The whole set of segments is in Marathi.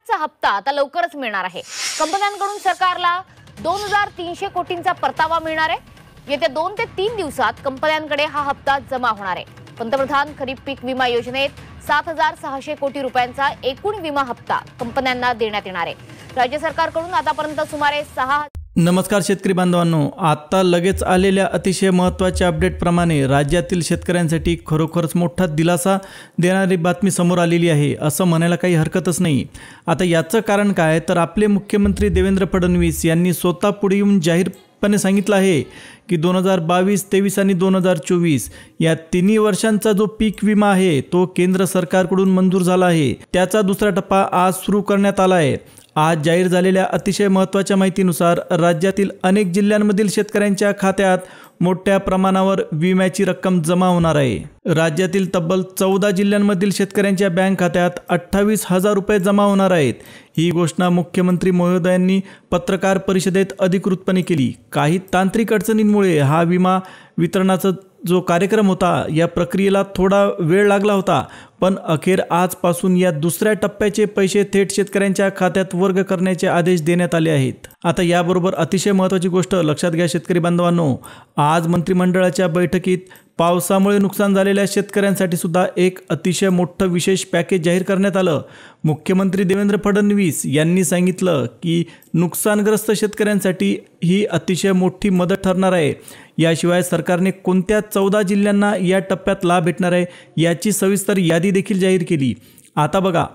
चा हप्ता आता लवकरच मिळणार आहे। कंपन्यांकडून सरकारला 2300 कोटींचा परतावा मिळणार आहे। येत्या 2 ते 3 दिवसात कंपन्यांकडे हा हप्ता जमा होणार आहे। पंतप्रधान खरीप पीक विमा योजनेत 7600 कोटी रुपयांचा एकूण विमा हप्ता कंपन्यांना देण्यात येणार आहे। राज्य सरकारकडून आतापर्यंत सुमारे 6। नमस्कार शेतकरी बांधवांनो, आता लगेच आलेल्या अतिशय महत्त्वाच्या अपडेट प्रमाणे राज्यातील शेतकऱ्यांसाठी खरोखरच मोठा दिलासा देणारी बातमी समोर आलेली आहे असं म्हणायला काही हरकतच नाही। आता याचं कारण काय तर आपले मुख्यमंत्री देवेंद्र फडणवीस यांनी स्वतः पुढे येऊन जाहीरपणे सांगितलं आहे की 2022, 23 आणि 2024 या तिन्ही वर्षांचा जो पीक विमा आहे तो केंद्र सरकारकडून मंजूर झाला आहे। त्याचा दुसरा टप्पा आज सुरू करण्यात आला आहे। आज जाहीर झालेल्या अतिशय महत्त्वाच्या माहितीनुसार राज्यातील अनेक जिल्ह्यांमधील शेतकऱ्यांच्या खात्यात मोठ्या प्रमाणावर विम्याची रक्कम जमा होणार आहे। राज्यातील तब्बल 14 जिल्ह्यांमधील शेतकऱ्यांच्या बँक खात्यात 28,000 रुपये जमा होणार आहेत। ही घोषणा मुख्यमंत्री महोदयांनी पत्रकार परिषदेत अधिकृतपणे केली। काही तांत्रिक अडचणींमुळे हा विमा वितरणाचा जो कार्यक्रम होता या प्रक्रियेला थोडा वेळ लागला होता, पण अखेर आजपासून या दुसऱ्या टप्प्याचे पैसे थेट शेतकऱ्यांच्या खात्यात वर्ग करण्याचे आदेश देण्यात आले आहेत। आता याबरोबर अतिशय महत्त्वाची गोष्ट लक्षात घ्या शेतकरी बांधवांनो, आज मंत्रिमंडळाच्या बैठकीत पावसामुळे नुकसान झालेल्या शेतकऱ्यांसाठी सुद्धा एक अतिशय मोठं विशेष पॅकेज जाहीर करण्यात आलं। मुख्यमंत्री देवेंद्र फडणवीस यांनी सांगितलं की नुकसानग्रस्त शेतकऱ्यांसाठी ही अतिशय मोठी मदत ठरणार आहे। याशिवाय सरकारने कोणत्या 14 जिल्ह्यांना या टप्प्यात लाभ भेटणार आहे याची सविस्तर यादी देखील जाहीर केली। आता बघा,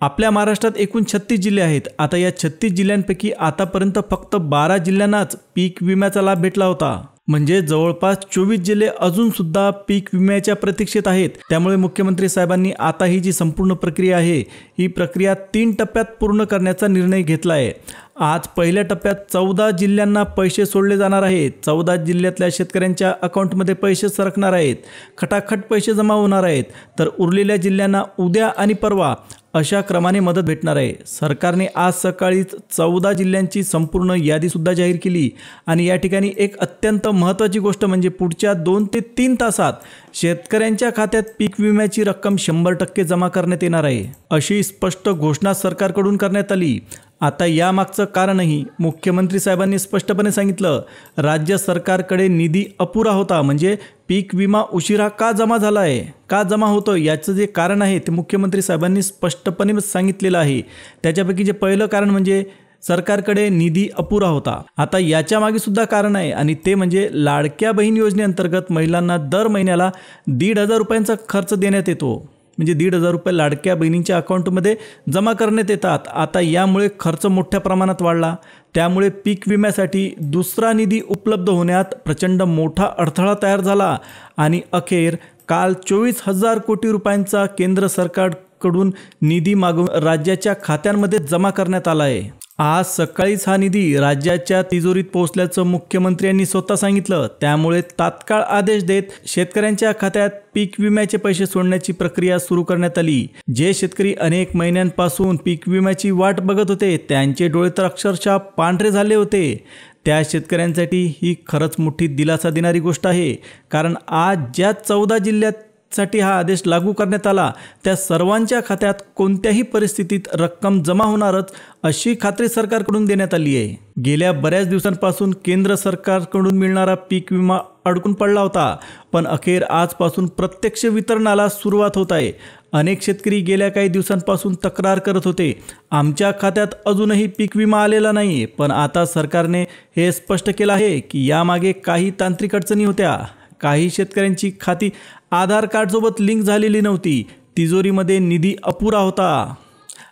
आपल्या महाराष्ट्रात एकूण 36 जिल्हे आहेत। आता या 36 जिल्ह्यांपैकी आतापर्यंत फक्त 12 जिल्ह्यांनाच पीक विम्याचा लाभ भेटला होता। म्हणजे जवळपास 24 जिल्हे अजून सुद्धा पीक विम्याच्या प्रतीक्षेत आहेत। त्यामुळे मुख्यमंत्री साहेबांनी आता ही जी संपूर्ण प्रक्रिया आहे ही प्रक्रिया 3 टप्प्यात पूर्ण करण्याचा निर्णय घेतला आहे। आज पहिल्या टप्प्यात 14 जिल्ह्यांना पैसे सोडले जाणार आहेत। 14 जिल्ह्यातल्या शेतकऱ्यांच्या अकाउंटमध्ये पैसे सरकणार आहेत, खटाखट पैसे जमा होणार आहेत। तर उरलेल्या जिल्ह्यांना उद्या आणि परवा अशा क्रमाने मदत भेटणार आहे। सरकारने आज सकाळीच 14 जिल्ह्यांची संपूर्ण यादी सुद्धा जाहीर केली आणि या ठिकाणी एक अत्यंत महत्त्वाची गोष्ट म्हणजे पुढच्या 2 ते 3 तासात शेतकऱ्यांच्या खात्यात पीक विम्याची रक्कम 100% जमा करण्यात येणार आहे, अशी स्पष्ट घोषणा सरकारकडून करण्यात आली। आता यामागचं कारणही मुख्यमंत्री साहेबांनी स्पष्टपणे सांगितलं। राज्य सरकारकडे निधी अपुरा होता, म्हणजे पीक विमा उशिरा का जमा झाला आहे, का जमा होतो याचं जे कारण आहे ते मुख्यमंत्री साहेबांनी स्पष्टपणे सांगितलेलं आहे। त्याच्यापैकी जे पहिलं कारण म्हणजे सरकारकडे निधी अपुरा होता। आता याच्या मागे सुद्धा कारण आहे आणि ते म्हणजे लाडक्या बहीण योजनेअंतर्गत महिलांना दर महिन्याला 1,500 रुपयांचा खर्च देण्यात येतो। म्हणजे 1,500 रुपये लाडक्या बहिणींच्या अकाउंटमध्ये जमा करण्यात येतात। आता यामुळे खर्च मोठ्या प्रमाणात वाढला, त्यामुळे पीक विम्यासाठी दुसरा निधी उपलब्ध होण्यात प्रचंड मोठा अडथळा तयार झाला आणि अखेर काल 24,000 कोटी रुपयांचा केंद्र सरकारकडून निधी मागून राज्याच्या खात्यांमध्ये जमा करण्यात आला आहे। आज सकाळीच हा निधी राज्याच्या तिजोरीत पोहोचल्याचं मुख्यमंत्र्यांनी स्वतः सांगितलं। त्यामुळे तात्काळ आदेश देत शेतकऱ्यांच्या खात्यात पीक विम्याचे पैसे सोडण्याची प्रक्रिया सुरू करण्यात आली। जे शेतकरी अनेक महिन्यांपासून पीक विम्याची वाट बघत होते त्यांचे डोळे तर अक्षरशः पांढरे झाले होते। त्या शेतकऱ्यांसाठी ही खरंच मोठी दिलासा देणारी गोष्ट आहे, कारण आज ज्या 14 जिल्ह्यात साठी हा आदेश लागू करण्यात आला त्या सर्वांच्या खात्यात कोणत्याही परिस्थितीत रक्कम जमा होणारच अशी खात्री सरकारकडून देण्यात आली आहे। गेल्या बऱ्याच दिवसांपासून केंद्र सरकारकडून मिळणारा पीक विमा अडकून पडला होता, पण अखेर आजपासून प्रत्यक्ष वितरणाला सुरुवात होत आहे। अनेक शेतकरी गेल्या काही दिवसांपासून तक्रार करत होते, आमच्या खात्यात अजूनही पीक विमा आलेला नाही। पण आता सरकारने हे स्पष्ट केलं आहे की यामागे काही तांत्रिक अडचणी होत्या। काही शेतकऱ्यांची खाती आधार कार्डसोबत लिंक झालेली नव्हती, तिजोरीमध्ये निधी अपुरा होता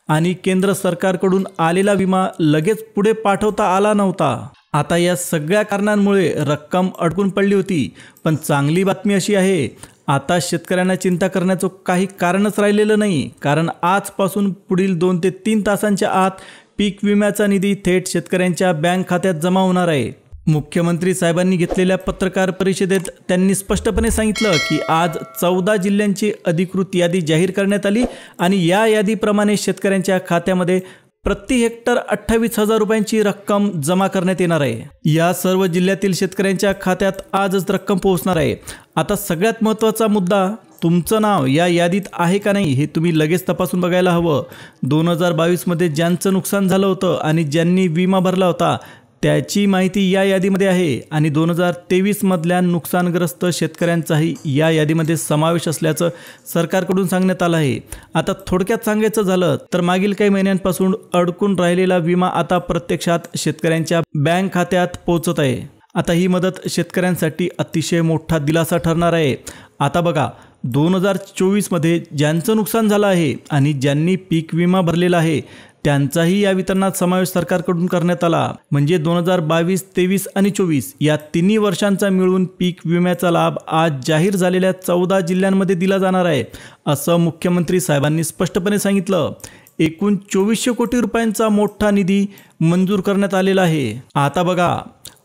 आणि केंद्र सरकारकडून आलेला विमा लगेच पुढे पाठवता आला नव्हता। आता या सगळ्या कारणांमुळे रक्कम अडकून पडली होती। पण चांगली बातमी अशी आहे, आता शेतकऱ्यांना चिंता करण्याचं काही कारणच राहिलेलं नाही, कारण आजपासून पुढील 2 ते 3 तासांच्या आत पीक विम्याचा निधी थेट शेतकऱ्यांच्या बँक खात्यात जमा होणार आहे। मुख्यमंत्री साहेबांनी घेतलेल्या पत्रकार परिषदेत त्यांनी स्पष्टपणे सांगितलं की आज 14 जिल्ह्यांची अधिकृत यादी जाहीर करण्यात आली आणि या यादीप्रमाणे शेतकऱ्यांच्या खात्यामध्ये प्रति हेक्टर 28,000 रुपयांची रक्कम जमा करण्यात येणार आहे। या सर्व जिल्ह्यातील शेतकऱ्यांच्या खात्यात आजच रक्कम पोहोचणार आहे। आता सगळ्यात महत्त्वाचा मुद्दा तुमचं नाव या यादीत आहे का नाही हे तुम्ही लगेच तपासून बघायला हवं. 2022मध्ये ज्यांचं नुकसान झालं होतं आणि ज्यांनी विमा भरला होता त्याची माहिती या यादीमध्ये आहे आणि 2023मधल्या नुकसानग्रस्त शेतकऱ्यांचाही या यादीमध्ये समावेश असल्याचं सरकारकडून सांगण्यात आलं आहे. आता थोडक्यात सांगायचं झालं तर मागील काही महिन्यांपासून अडकून राहिलेला विमा आता प्रत्यक्षात शेतकऱ्यांच्या बँक खात्यात पोहोचत आहे. आता ही मदत शेतकऱ्यांसाठी अतिशय मोठा दिलासा ठरणार आहे. आता बघा, 2024मध्ये ज्यांचं नुकसान झालं आहे आणि ज्यांनी पीक विमा भरलेला आहे त्यांचाही या वितरणात समावेश सरकारकडून करण्यात आला. म्हणजे 2022, 23 आणि 24 या तिन्ही वर्षांचा मिळून पीक विम्याचा लाभ आज जाहीर झालेल्या 14 जिल्ह्यांमध्ये दिला जाणार आहे, असं मुख्यमंत्री साहेबांनी स्पष्टपणे सांगितलं. एकूण 2400 कोटी रुपयांचा मोठा निधी मंजूर करण्यात आलेला आहे. आता बघा,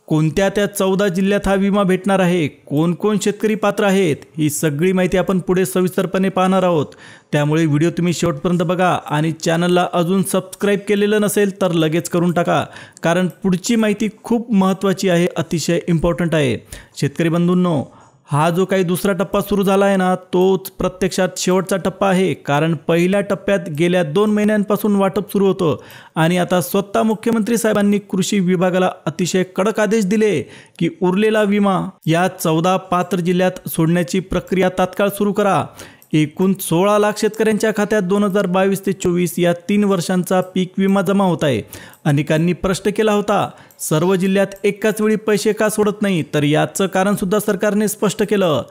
कोणत्या त्या 14 जिल्ह्यात हा विमा भेटणार आहे, कोण कोण शेतकरी पात्र आहेत, ही सगळी माहिती आपण पुढे सविस्तरपणे पाहणार आहोत. त्यामुळे व्हिडिओ तुम्ही शेवटपर्यंत बघा आणि चॅनलला अजून सबस्क्राईब केलेलं नसेल तर लगेच करून टाका, कारण पुढची माहिती खूप महत्त्वाची आहे, अतिशय इम्पॉर्टंट आहे. शेतकरी बंधूंनो, हा जो काही दुसरा टप्पा सुरू झाला आहे ना, तोच प्रत्यक्षात शेवटचा टप्पा आहे. कारण पहिल्या टप्प्यात गेल्या 2 महिन्यांपासून वाटप सुरू होतं आणि आता स्वतः मुख्यमंत्री साहेबांनी कृषी विभागाला अतिशय कडक आदेश दिले की उरलेला विमा या 14 पात्र जिल्ह्यात सोडण्याची प्रक्रिया तात्काळ सुरू करा. एकूण 16 लाख शेतकऱ्यांच्या खात्यात 2022 ते 24 या 3 वर्षांचा पीक विमा जमा होत आहे. अनेकांनी प्रश्न केला होता, सर्व जिल्ह्यात एकाच वेळी पैसे का सोडत नाही, तर याचं कारण सुद्धा सरकारने स्पष्ट केलं.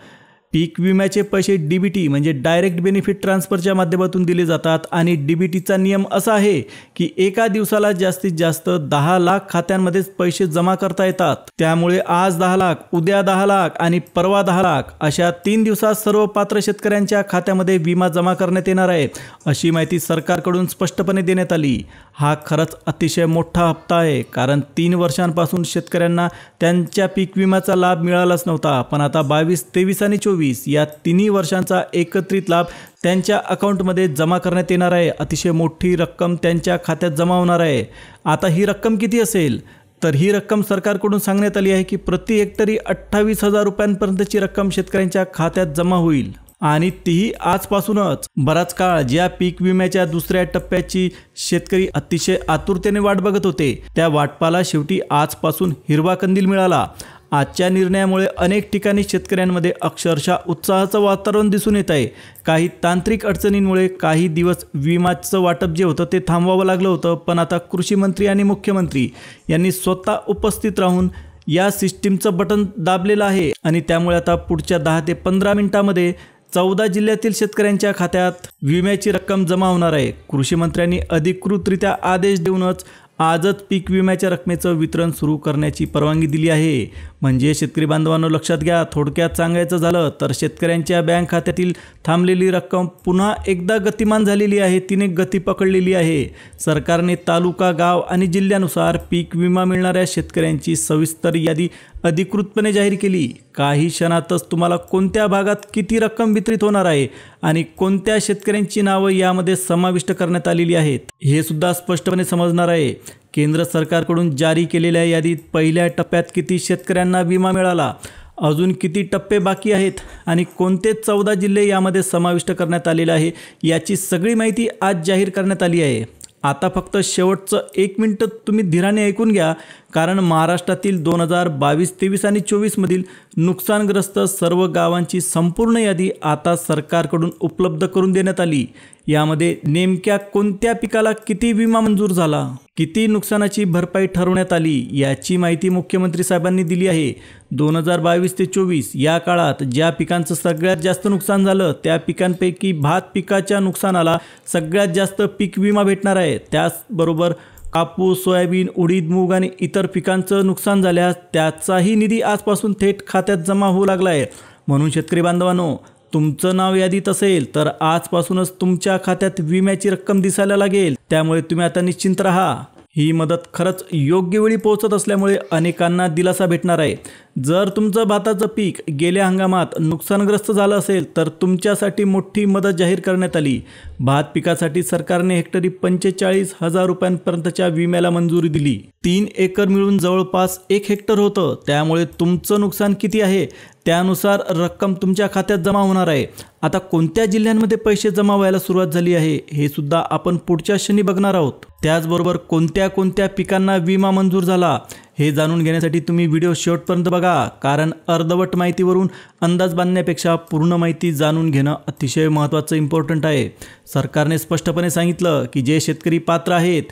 पीक विम्याचे पैसे डीबीटी म्हणजे डायरेक्ट बेनिफिट ट्रान्सफरच्या माध्यमातून दिले जातात आणि डीबीटीचा नियम असा आहे की एका दिवसाला जास्तीत जास्त 10 लाख खात्यांमध्येच पैसे जमा करता येतात. त्यामुळे आज 10 लाख, उद्या 10 लाख आणि परवा 10 लाख अशा 3 दिवसात सर्व पात्र शेतकऱ्यांच्या खात्यामध्ये विमा जमा करण्यात येणार आहे, अशी माहिती सरकारकडून स्पष्टपणे देण्यात आली. हा खरंच अतिशय मोठा हप्ता आहे, कारण 3 वर्षांपासून शेतकऱ्यांना त्यांच्या पीक विम्याचा लाभ मिळालाच नव्हता. पण आता 22, 23 आणि 24 या तिन्ही वर्षांचा एकत्रित लाभ त्यांच्या अकाउंटमध्ये जमा करण्यात येणार आहे. अतिशय मोठी रक्कम त्यांच्या खात्यात जमा होणार आहे. आता ही रक्कम किती असेल, तर ही रक्कम सरकारकडून सांगण्यात आली आहे की प्रति हेक्टरी 28,000 रुपयांपर्यंतची रक्कम शेतकऱ्यांच्या खात्यात जमा होईल आणि तीही आजपासूनच. बराच काळ ज्या पीक विम्याच्या दुसऱ्या टप्प्याची शेतकरी अतिशय आतुरतेने वाट बघत होते, त्या वाटपाला शेवटी आजपासून हिरवा कंदील मिळाला. आजच्या निर्णयामुळे अनेक ठिकाणी शेतकऱ्यांमध्ये अक्षरशः उत्साहाचं वातावरण दिसून येत आहे. काही तांत्रिक अडचणींमुळे काही दिवस विम्याचं वाटप जे होतं ते थांबवावं लागलं होतं, पण आता कृषी मंत्री आणि मुख्यमंत्री यांनी स्वतः उपस्थित राहून या सिस्टीमचं बटन दाबलेलं आहे आणि त्यामुळे आता पुढच्या 10 ते 15 मिनिटांमध्ये 14 जिल्ह्यातील शेतकऱ्यांच्या खात्यात विम्याची रक्कम जमा होणार आहे. कृषी मंत्र्यांनी अधिकृतरित्या आदेश देऊनच आजच पीक विम्याच्या रकमेचं वितरण सुरू करण्याची परवानगी दिली आहे. म्हणजे शेतकरी बांधवांनो लक्षात घ्या, थोडक्यात सांगायचं झालं तर शेतकऱ्यांच्या बँक खात्यातील थांबलेली रक्कम पुन्हा एकदा गतिमान झालेली आहे, तिने गती पकडलेली आहे. सरकारने तालुका, गाव आणि जिल्ह्यानुसार पीक विमा मिळणाऱ्या शेतकऱ्यांची सविस्तर यादी अधिकृतपणे जाहीर केली. काही क्षणातच तुम्हाला कोणत्या भागात किती रक्कम वितरित होणार आहे आणि कोणत्या शेतकऱ्यांची नावं यामध्ये समाविष्ट करण्यात आलेली आहेत हे सुद्धा स्पष्टपणे समजणार आहे. केंद्र सरकारकडून जारी केलेल्या यादीत पहिल्या टप्प्यात किती शेतकऱ्यांना विमा मिळाला, अजून किती टप्पे बाकी आहेत आणि कोणते 14 जिल्हे यामध्ये समाविष्ट करण्यात आलेले आहे याची सगळी माहिती आज जाहीर करण्यात आली आहे. आता फक्त शेवटचं 1 मिनिट तुम्ही धीराने ऐकून घ्या, कारण महाराष्ट्रातील 2022, 23 आणि 24 मधील नुकसानग्रस्त सर्व गावांची संपूर्ण यादी आता सरकारकडून उपलब्ध करून देण्यात आली. यामध्ये नेमक्या कोणत्या पिकाला किती विमा मंजूर झाला, किती नुकसानाची भरपाई ठरवण्यात आली याची माहिती मुख्यमंत्री साहेबांनी दिली आहे. 2022 ते 24 या काळात ज्या पिकांचं सगळ्यात जास्त नुकसान झालं त्या पिकांपैकी भात पिकाच्या नुकसानाला सगळ्यात जास्त पीक विमा भेटणार आहे. त्याचबरोबर कापूस, सोयाबीन, उडीद, मूग आणि इतर पिकांचं नुकसान झाल्यास त्याचाही निधी आजपासून थेट खात्यात जमा होऊ लागला आहे. म्हणून शेतकरी बांधवांनो, तुमचं नाव यादीत असेल तर आजपासूनच तुमच्या खात्यात विम्याची रक्कम दिसायला लागेल. त्यामुळे तुम्ही आता निश्चिंत राहा. ही मदत खरंच योग्य वेळी पोहोचत असल्यामुळे अनेकांना दिलासा भेटणार आहे. जर तुमचं भाताचं पीक गेल्या हंगामात नुकसानग्रस्त झालं असेल तर तुमच्यासाठी मोठी मदत जाहीर करण्यात आली. भात पिकासाठी सरकारने हेक्टरी 45,000 रुपयांपर्यंतच्या विम्याला मंजुरी दिली. 3 एकर मिळून जवळपास 1 हेक्टर होतं. त्यामुळे तुमचं नुकसान किती आहे त्यानुसार रक्कम तुमच्या खात्यात जमा होणार आहे. आता कोणत्या जिल्ह्यांमध्ये पैसे जमा व्हायला सुरुवात झाली आहे हे सुद्धा आपण पुढच्या क्षणी बघणार आहोत. त्याचबरोबर कोणत्या कोणत्या पिकांना विमा मंजूर झाला हे जाणून घेण्यासाठी तुम्ही व्हिडिओ शेवटपर्यंत बघा, कारण अर्धवट माहितीवरून अंदाज बांधण्यापेक्षा पूर्ण माहिती जाणून घेणं अतिशय महत्त्वाचं इम्पॉर्टंट आहे. सरकारने स्पष्टपणे सांगितलं की जे शेतकरी पात्र आहेत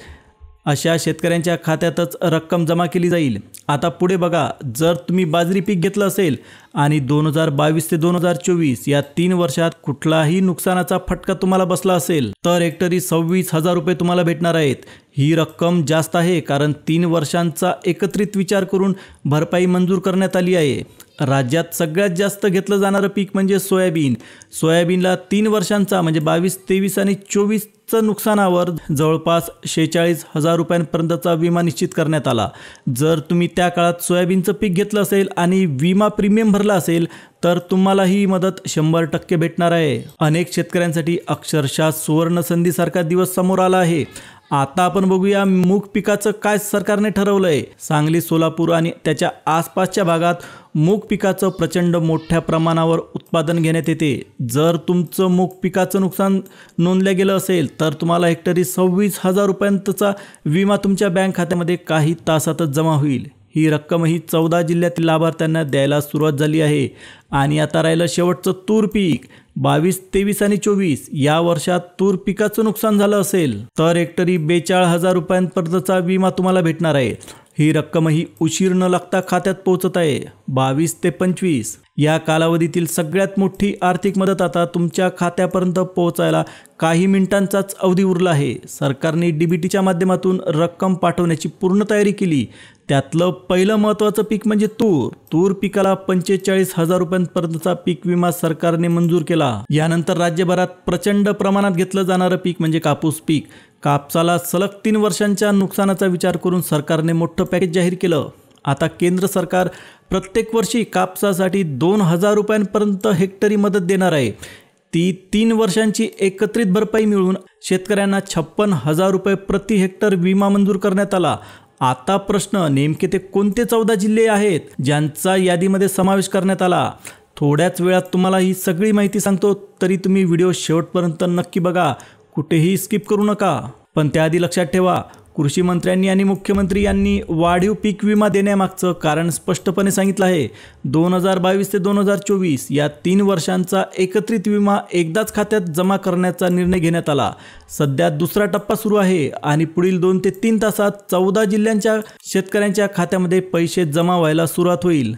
अशा शेतकऱ्यांच्या खात्यातच रक्कम जमा केली जाईल. आता पुढे बघा, जर तुम्ही बाजरी पीक घेतलं असेल आणि 2022 ते 2024 या 3 वर्षात कुठलाही नुकसानाचा फटका तुम्हाला बसला असेल तर हेक्टरी 26,000 रुपये तुम्हाला भेटणार आहेत. ही रक्कम जास्त आहे कारण 3 वर्षांचा एकत्रित विचार करून भरपाई मंजूर करण्यात आली आहे. राज्यात सगळ्यात जास्त घेतलं जाणारं पीक म्हणजे सोयाबीन. सोयाबीनला 3 वर्षांचा म्हणजे 22, 23 आणि 24चं नुकसानावर जवळपास 46,000 रुपयांपर्यंतचा विमा निश्चित करण्यात आला. जर तुम्ही त्या काळात सोयाबीनचं पीक घेतलं असेल आणि विमा प्रीमियम भरला असेल तर तुम्हाला ही मदत 100% भेटणार आहे. अनेक शेतकऱ्यांसाठी अक्षरशः सुवर्ण संधीसारखा दिवस समोर आला आहे. आता आपण बघूया मूग पिकाचं काय सरकारने ठरवलंय. सांगली, सोलापूर आणि त्याच्या आसपासच्या भागात मूग पिकाचं प्रचंड मोठ्या प्रमाणावर उत्पादन घेण्यात येते. जर तुमचं मूग पिकाचं नुकसान नोंदलं गेलं असेल तर तुम्हाला हेक्टरी 26,000 रुपयांचा विमा तुमच्या बँक खात्यामध्ये काही तासातच जमा होईल. ही रक्कमही 14 जिल्ह्यातील लाभार्थ्यांना द्यायला सुरुवात झाली आहे. आणि आता राहिलं शेवटचं तूर पीक. 22, 23 आणि 24 या वर्षात तूर पिकाचं नुकसान झालं असेल तर हेक्टरी 42,000 रुपयांपर्यंतचा विमा तुम्हाला भेटणार आहे. ही रक्कमही उशीर न लागता खात्यात पोहोचत आहे. 22 ते 25 या कालावधीतील सगळ्यात मोठी आर्थिक मदत आता तुमच्या खात्यापर्यंत पोहोचायला काही मिनिटांचाच अवधी उरला आहे. सरकारने DBTच्या माध्यमातून रक्कम पाठवण्याची पूर्ण तयारी केली. त्यातलं पहिलं महत्त्वाचं पीक म्हणजे तूर. तूर पिकाला 45,000 रुपयांपर्यंतचा पीक विमा सरकारने मंजूर केला. यानंतर राज्यभरात प्रचंड प्रमाणात घेतलं जाणारं पीक म्हणजे कापूस पीक. कापसाला सलग 3 वर्षांच्या नुकसानाचा विचार करून सरकारने मोठं पॅकेज जाहीर केलं. आता केंद्र सरकार प्रत्येक वर्षी कापसासाठी 2,000 रुपयांपर्यंत हेक्टरी मदत देणार आहे. ती 3 वर्षांची एकत्रित भरपाई मिळून शेतकऱ्यांना 56,000 रुपये प्रति हेक्टर विमा मंजूर करण्यात आला. आता प्रश्न, नेमके ते कोणते 14 जिल्हे आहेत ज्यांचा यादीमध्ये समावेश करण्यात आला? थोड्याच वेळात तुम्हाला ही सगळी माहिती सांगतो, तरी तुम्ही व्हिडिओ शेवटपर्यंत नक्की बघा, कुठेही स्किप करू नका. पण त्याआधी लक्षात ठेवा, कृषी मंत्र्यांनी आणि मुख्यमंत्री यांनी वाढीव पीक विमा देण्यामागचं कारण स्पष्टपणे सांगितलं आहे. 2022 ते 2024 या 3 वर्षांचा एकत्रित विमा एकदाच खात्यात जमा करण्याचा निर्णय घेण्यात आला. सध्या दुसरा टप्पा सुरू आहे आणि पुढील 2 ते 3 तासात 14 जिल्ह्यांच्या शेतकऱ्यांच्या खात्यामध्ये पैसे जमा व्हायला सुरुवात होईल.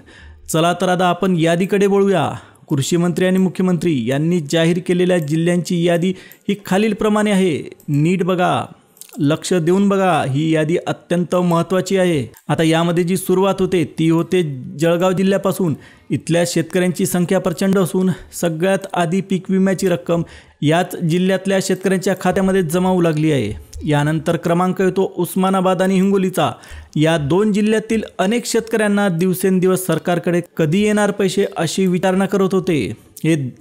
चला तर आता आपण यादीकडे वळूया. कृषी मंत्री आणि मुख्यमंत्री यांनी जाहीर केलेल्या जिल्ह्यांची यादी ही खालीलप्रमाणे आहे. नीट बघा, लक्ष देऊन बघा, ही यादी अत्यंत महत्त्वाची आहे. आता यामध्ये जी सुरुवात होते ती होते जळगाव जिल्ह्यापासून. इथल्या शेतकऱ्यांची संख्या प्रचंड असून सगळ्यात आधी पीक विम्याची रक्कम याच जिल्ह्यातल्या शेतकऱ्यांच्या खात्यामध्ये जमा होऊ लागली आहे. यानंतर क्रमांक येतो उस्मानाबाद आणि हिंगोलीचा. या 2 जिल्ह्यातील अनेक शेतकऱ्यांना दिवसेंदिवस सरकारकडे कधी येणार पैसे अशी विचारणा करत होते.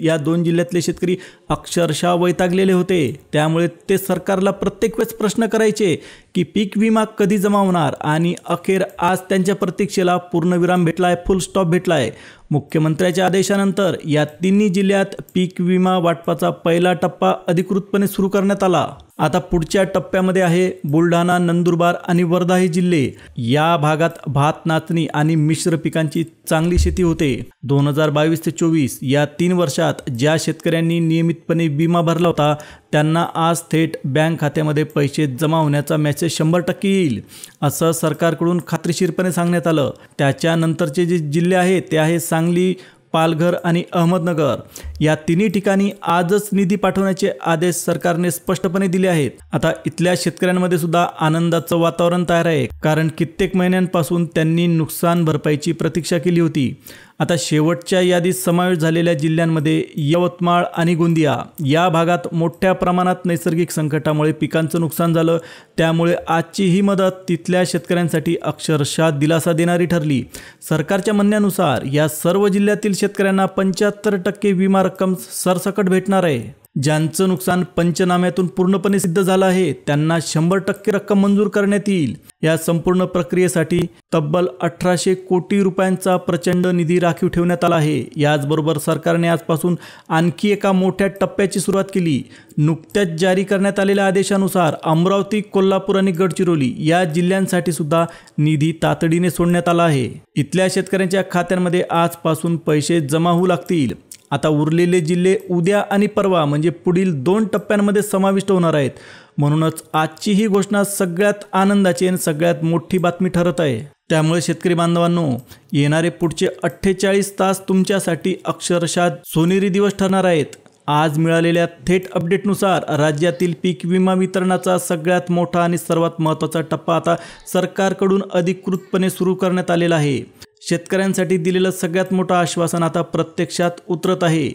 या 2 जिल्ह्यातले शेतकरी अक्षरशः वैतागलेले होते. त्यामुळे ते सरकारला प्रत्येक वेळेस प्रश्न करायचे की पीक विमा कधी जमा होणार. आणि अखेर आज त्यांच्या प्रतीक्षेला पूर्णविराम भेटलाय, फुल स्टॉप भेटलाय. मुख्यमंत्र्याच्या आदेशानंतर या 3 जिल्ह्यात पीक विमा वाटपाचा पहिला टप्पा अधिकृतपणे सुरू करण्यात आला. आता पुढच्या टप्प्यामध्ये आहे बुलढाणा, नंदुरबार आणि वर्धा हे जिल्हे. या भागात भात, नाचणी आणि मिश्र पिकांची चांगली शेती होते. 2022 ते 24 या 3 वर्षात ज्या शेतकऱ्यांनी नियमितपणे विमा भरला होता त्यांना आज थेट बँक खात्यामध्ये पैसे जमा होण्याचा मेसेज 100% येईल, असं सरकारकडून खात्रीशीरपणे सांगण्यात आलं. त्याच्यानंतरचे जे जिल्हे आहेत ते आहे सांगली, पालघर आणि अहमदनगर. या 3 ठिकाणी आजच निधी पाठवण्याचे आदेश सरकारने स्पष्टपणे दिले आहेत. आता इथल्या शेतकऱ्यांमध्ये सुद्धा आनंदाचं वातावरण तयार आहे, कारण कित्येक महिन्यांपासून त्यांनी नुकसान भरपाईची प्रतीक्षा केली होती. आता शेवटच्या यादीत समावेश झालेल्या जिल्ह्यांमध्ये यवतमाळ आणि गोंदिया या भागात मोठ्या प्रमाणात नैसर्गिक संकटामुळे पिकांचं नुकसान झालं. त्यामुळे आजची ही मदत तिथल्या शेतकऱ्यांसाठी अक्षरशः दिलासा देणारी ठरली. सरकारच्या म्हणण्यानुसार या सर्व जिल्ह्यातील शेतकऱ्यांना 75% विमा रक्कम सरसकट भेटणार आहे. ज्यांचं नुकसान पंचनाम्यातून पूर्णपणे सिद्ध झालं आहे त्यांना 100% रक्कम मंजूर करण्यात येईल। या संपूर्ण प्रक्रियेसाठी तब्बल 1800 कोटी रुपयांचा प्रचंड निधी राखीव ठेवण्यात आला आहे। याचबरोबर सरकारने आजपासून आणखी एका मोठ्या टप्प्याची सुरुवात केली। नुकत्याच जारी करण्यात आलेल्या आदेशानुसार अमरावती, कोल्हापूर आणि गडचिरोली या जिल्ह्यांसाठी सुद्धा निधी तातडीने सोडण्यात आला आहे। इथल्या शेतकऱ्यांच्या खात्यांमध्ये आजपासून पैसे जमा होऊ लागतील। आता उरलेले जिल्हे उद्या आणि परवा म्हणजे पुढील 2 टप्प्यांमध्ये समाविष्ट होणार आहेत। म्हणूनच आजची ही घोषणा सगळ्यात आनंदाची आणि सगळ्यात मोठी बातमी ठरत आहे। त्यामुळे शेतकरी बांधवांनो, येणारे पुढचे 48 तास तुमच्यासाठी अक्षरशः सोनेरी दिवस ठरणार आहेत। आज मिळालेल्या थेट अपडेटनुसार राज्यातील पीक विमा वितरणाचा सगळ्यात मोठा आणि सर्वात महत्त्वाचा टप्पा आता सरकारकडून अधिकृतपणे सुरू करण्यात आलेला आहे। शेतकऱ्यांसाठी दिलेलं सगळ्यात मोठं आश्वासन आता प्रत्यक्षात उतरत आहे।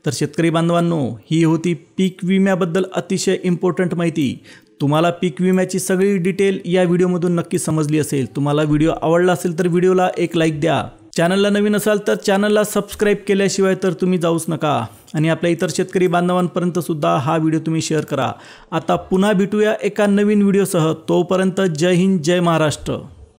तर शेतकरी बांधवांनो, ही होती पीक विम्याबद्दल अतिशय इम्पॉर्टंट माहिती। तुम्हाला पीक विम्याची सगळी डिटेल या व्हिडिओमधून नक्की समजली असेल। तुम्हाला व्हिडिओ आवडला असेल तर व्हिडिओला एक लाईक द्या। चॅनलला नवीन असाल तर चॅनलला सबस्क्राईब केल्याशिवाय तर तुम्ही जाऊच नका आणि आपल्या इतर शेतकरी बांधवांपर्यंत सुद्धा हा व्हिडिओ तुम्ही शेअर करा। आता पुन्हा भेटूया एका नवीन व्हिडिओसह। तोपर्यंत जय हिंद, जय महाराष्ट्र।